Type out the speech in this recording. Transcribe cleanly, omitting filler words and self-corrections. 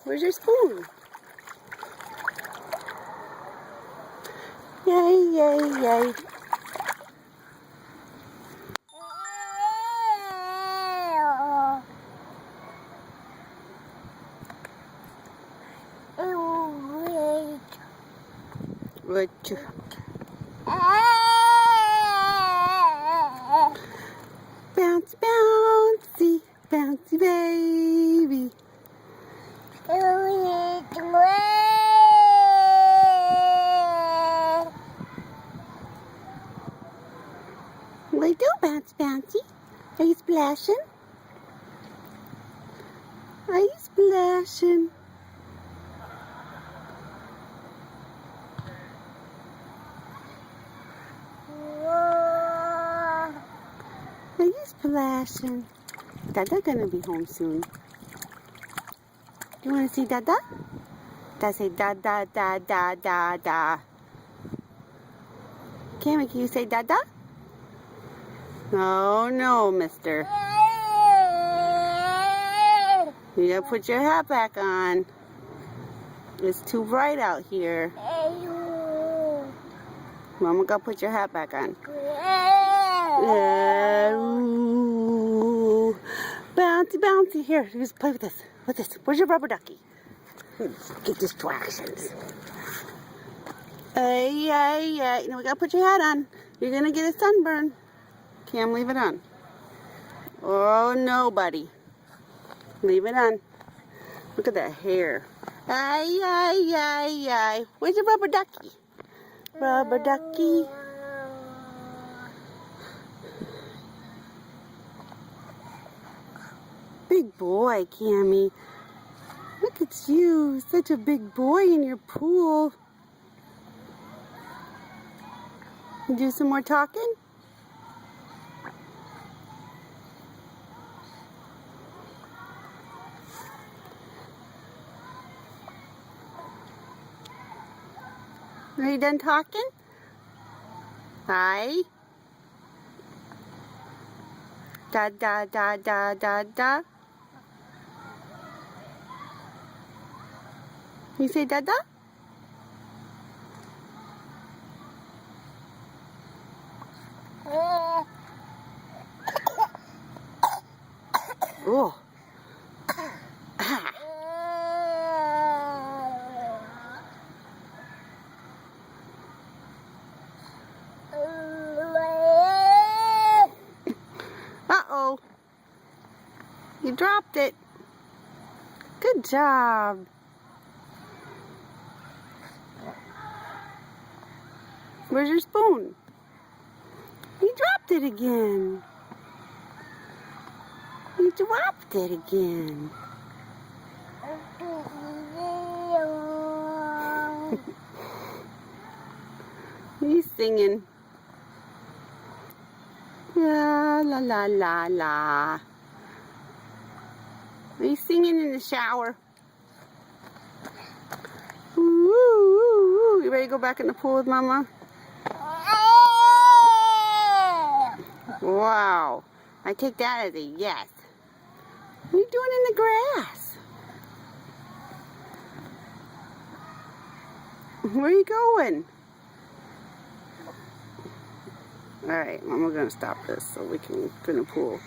Where's your spoon? Yay, yay, yay. What? Bouncy, bouncy, bouncy baby. What you do, bouncy, bouncy? Are you splashing? Are you splashing? Are you splashing? Dada gonna be home soon. You wanna see Dada? Dada say da da da da da da. Cammy, can you say Dada? No, no, mister. You gotta put your hat back on. It's too bright out here. Mama, go put your hat back on. Ooh. Bouncy, bouncy. Here, just play with this. What's this? Where's your rubber ducky? Get distractions. Hey, hey, hey. Now we gotta put your hat on. You're gonna get a sunburn. Cam, leave it on. Oh, no, buddy. Leave it on. Look at that hair. Ay, ay, ay, ay. Where's your rubber ducky? Rubber ducky. Big boy, Cammy. Look at you. Such a big boy in your pool. Do some more talking? Are you done talking? Hi. Da da da da da da. You say Dada? Oh. Uh-oh. You dropped it. Good job. Where's your spoon? You dropped it again. You dropped it again. He's singing. La la la la la. He's singing in the shower. Ooh, ooh, ooh. You ready to go back in the pool with Mama? Wow. I take that as a yes. What are you doing in the grass? Where are you going? Alright, Mama's gonna stop this so we can get in the pool.